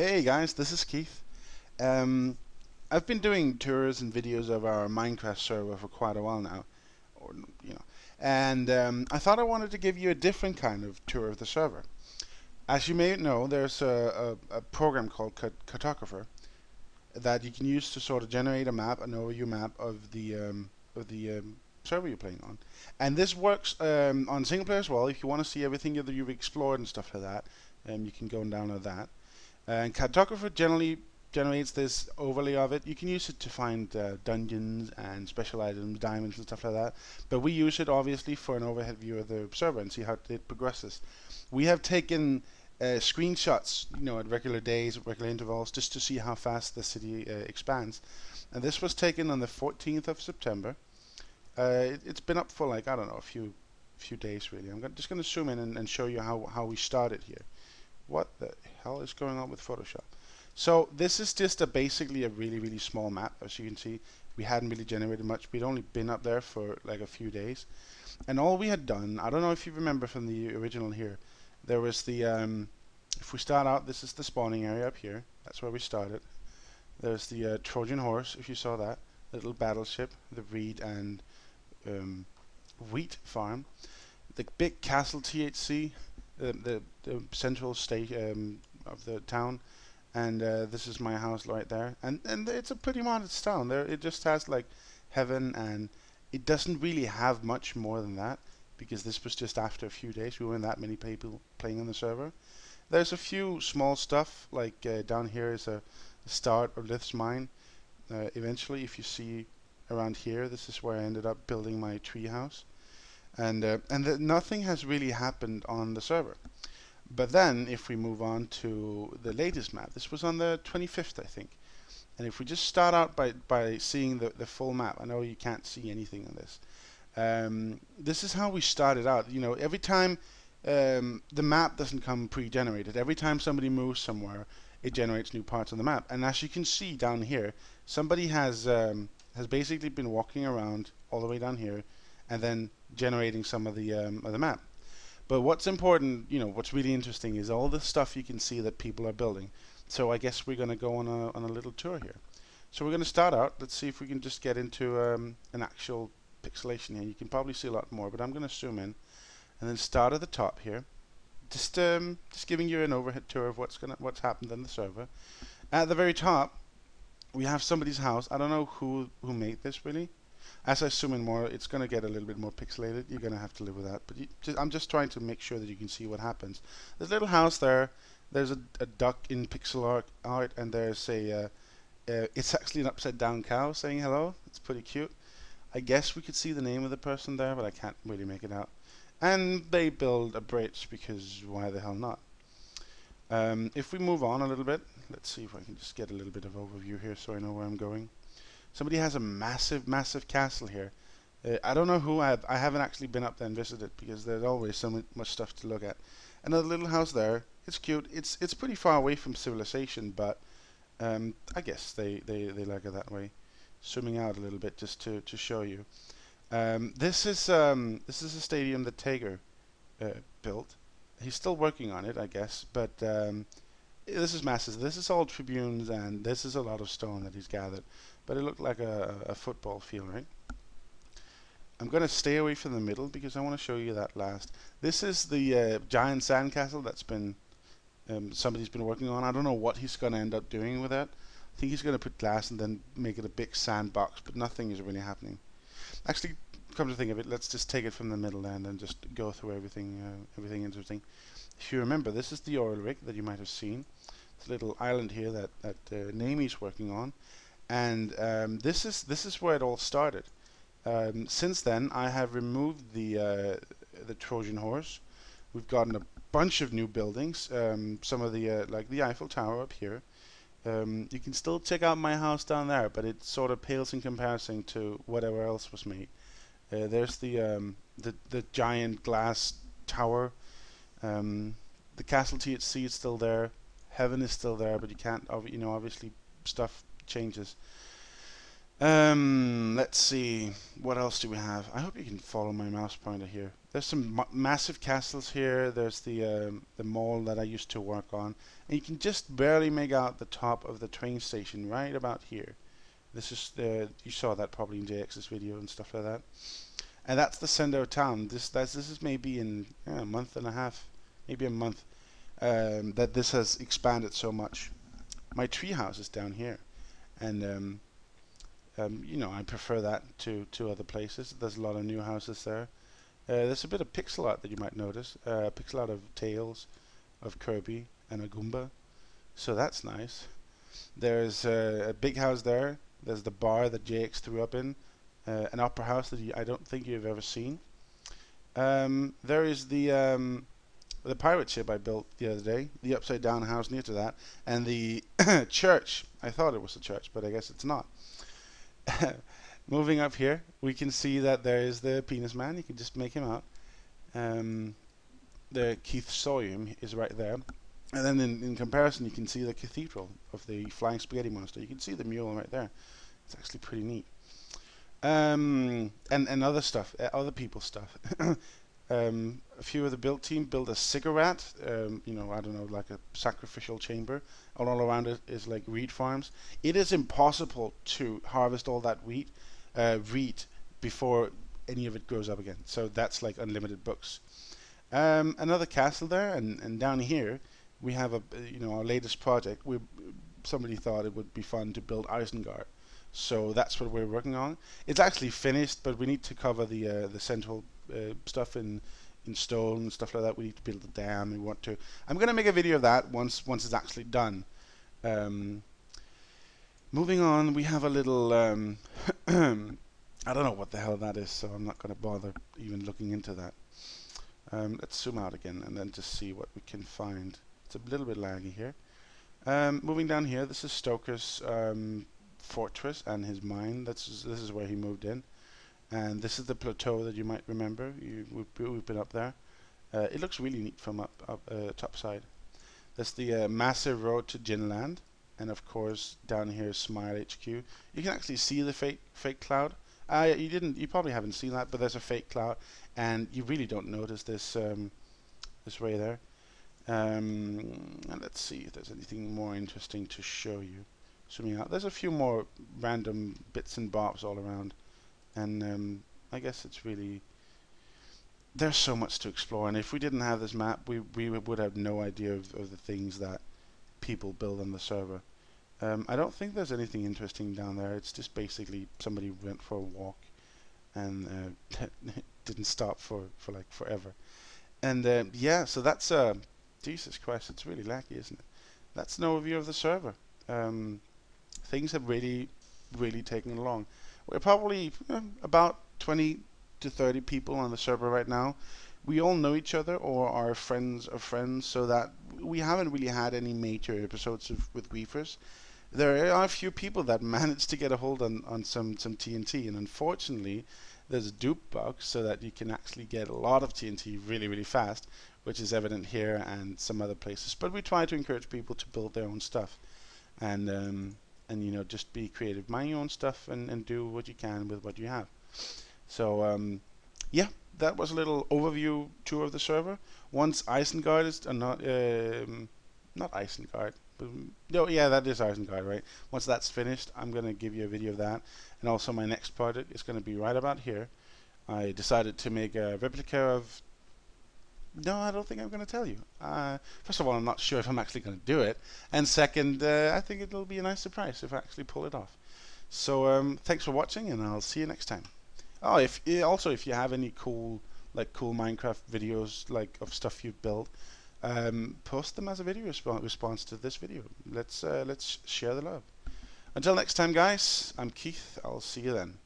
Hey guys, this is Keith. Um, I've been doing tours and videos of our Minecraft server for quite a while now, or you know, and I thought I wanted to give you a different kind of tour of the server. As you may know, there's a program called Cartographer that you can use to sort of generate a map, an overview map of the server you're playing on, and this works on single player as well. If you want to see everything that you've explored and stuff like that, you can go and download that. And Cartographer generally generates this overlay of it. You can use it to find dungeons and special items, diamonds and stuff like that. But we use it obviously for an overhead view of the server and see how it progresses. We have taken screenshots, at regular days, at regular intervals, just to see how fast the city expands. And this was taken on the 14th of September. It's been up for like I don't know a few days really. Just going to zoom in and show you how we started here. What the hell is going on with Photoshop? So this is just basically a really small map. As you can see, we hadn't really generated much. We'd only been up there for like a few days, and all we had done, I don't know if you remember from the original here, there was the if we start out, this is the spawning area up here. That's where we started. There's the Trojan horse, if you saw that little battleship, the reed and wheat farm, the big castle THC, the central state of the town, and this is my house right there. And it's a pretty modest town. There, it just has like heaven, and it doesn't really have much more than that because this was just after a few days. We weren't that many people playing on the server. There's a few small stuff like down here is a start of Lith's mine. Eventually, if you see around here, this is where I ended up building my tree house, and nothing has really happened on the server. But then, if we move on to the latest map, this was on the 25th, I think. And if we just start out by seeing the full map, I know you can't see anything on this. This is how we started out. Every time the map doesn't come pre-generated, every time somebody moves somewhere, it generates new parts on the map. And as you can see down here, somebody has basically been walking around all the way down here, and then generating some of the map. But what's important, what's really interesting is all the stuff you can see that people are building. So I guess we're going to go on a little tour here. So we're going to start out. Let's see if we can just get into an actual pixelation here. You can probably see a lot more, but I'm going to zoom in and then start at the top here. Just giving you an overhead tour of what's happened on the server. At the very top, we have somebody's house. I don't know who made this really. As I zoom in more, it's going to get a little bit more pixelated. You're going to have to live with that. But I'm just trying to make sure that you can see what happens. There's a little house there. There's a duck in pixel art, and there's it's actually an upside down cow saying hello. It's pretty cute. I guess we could see the name of the person there, but I can't really make it out. And they build a bridge because why the hell not? If we move on a little bit, let's see if I can just get a little bit of overview here so I know where I'm going. Somebody has a massive castle here. I don't know who. I haven't actually been up there and visited because there's always so much stuff to look at. Another little house there. It's cute. It's pretty far away from civilization, but I guess they like it that way. Zooming out a little bit just to show you. This is a stadium that Tager built. He's still working on it, I guess, but this is massive. This is all tribunes, and this is a lot of stone that he's gathered. But it looked like a football field, right? I'm going to stay away from the middle because I want to show you that last. This is the giant sandcastle that's been somebody's been working on. I don't know what he's going to end up doing with that. I think he's going to put glass and then make it a big sandbox, but nothing is really happening. Actually, come to think of it, let's just take it from the middle and then just go through everything interesting. If you remember, this is the oil rig that you might have seen. It's a little island here that Nami's working on. And this is where it all started. Since then, I have removed the Trojan horse. We've gotten a bunch of new buildings. Some of the like the Eiffel Tower up here. You can still check out my house down there, but it sort of pales in comparison to whatever else was made. There's the giant glass tower. The castle THC is still there. Heaven is still there, but you can't. Obviously, stuff changes. Let's see. What else do we have? I hope you can follow my mouse pointer here. There's some massive castles here. There's the mall that I used to work on, and you can just barely make out the top of the train station right about here. This is you saw that probably in JX's video and stuff like that. And that's the center of town. This is maybe in a month and a half, maybe a month, that this has expanded so much. My treehouse is down here, and you know, I prefer that to other places. There's a lot of new houses there. There's a bit of pixel art that you might notice. Pixel art of Tails, of Kirby, and a Goomba. So that's nice. There's a big house there. There's the bar that JX threw up in. An opera house that I don't think you've ever seen. There is the pirate ship I built the other day, the upside down house near to that, and the church. I thought it was a church, but I guess it's not. Moving up here, we can see that there is the penis man. You can just make him out. The Keith Sawyer is right there. And then in comparison, you can see the cathedral of the Flying Spaghetti Monster. You can see the mule right there. It's actually pretty neat. And other stuff, other people's stuff. A few of the build team built a cigarette, you know, I don't know, like a sacrificial chamber. All around it is like wheat farms. It is impossible to harvest all that wheat before any of it grows up again. So that's like unlimited books. Another castle there, and down here we have our latest project. Somebody thought it would be fun to build Isengard. So that's what we're working on. It's actually finished, but we need to cover the central stuff in stone and stuff like that. We need to build a dam. I'm gonna make a video of that once it's actually done. Moving on, we have a little I don't know what the hell that is, so I'm not gonna bother even looking into that. Let's zoom out again and then just see what we can find. It's a little bit laggy here. Moving down here, this is Stoker's fortress and his mine. This is where he moved in, and this is the plateau that you might remember. We've been up there. It looks really neat from up top side. That's the massive road to Jinland, and of course down here is Smile HQ. You can actually see the fake cloud. You probably haven't seen that, but there's a fake cloud, and you really don't notice this this way there. And let's see if there's anything more interesting to show you. Zooming out, there's a few more random bits and bobs all around, and I guess it's really, there's so much to explore, and if we didn't have this map, we would have no idea of the things that people build on the server. I don't think there's anything interesting down there. It's just basically somebody went for a walk and didn't stop for like forever. And yeah, so that's Jesus Christ, it's really laggy, isn't it? That's an overview of the server. Things have really taken along. We're probably about 20 to 30 people on the server right now. We all know each other or are friends of friends, so that we haven't really had any major episodes with Weavers. There are a few people that managed to get a hold on some TNT, and unfortunately there's a dupe bug so that you can actually get a lot of TNT really fast, which is evident here and some other places. But we try to encourage people to build their own stuff, and you know, just be creative, mine your own stuff, and do what you can with what you have. So yeah, that was a little overview tour of the server. Once Isengard is not Isengard, but no, yeah, that is Isengard, right? Once that's finished, I'm gonna give you a video of that, and also my next project is gonna be right about here. I decided to make a replica of. No, I don't think I'm going to tell you. First of all, I'm not sure if I'm actually going to do it, and second, I think it'll be a nice surprise if I actually pull it off. So thanks for watching, and I'll see you next time. Oh, if you have any cool Minecraft videos of stuff you've built, post them as a video response to this video. Let's share the love. Until next time, guys. I'm Keith. I'll see you then.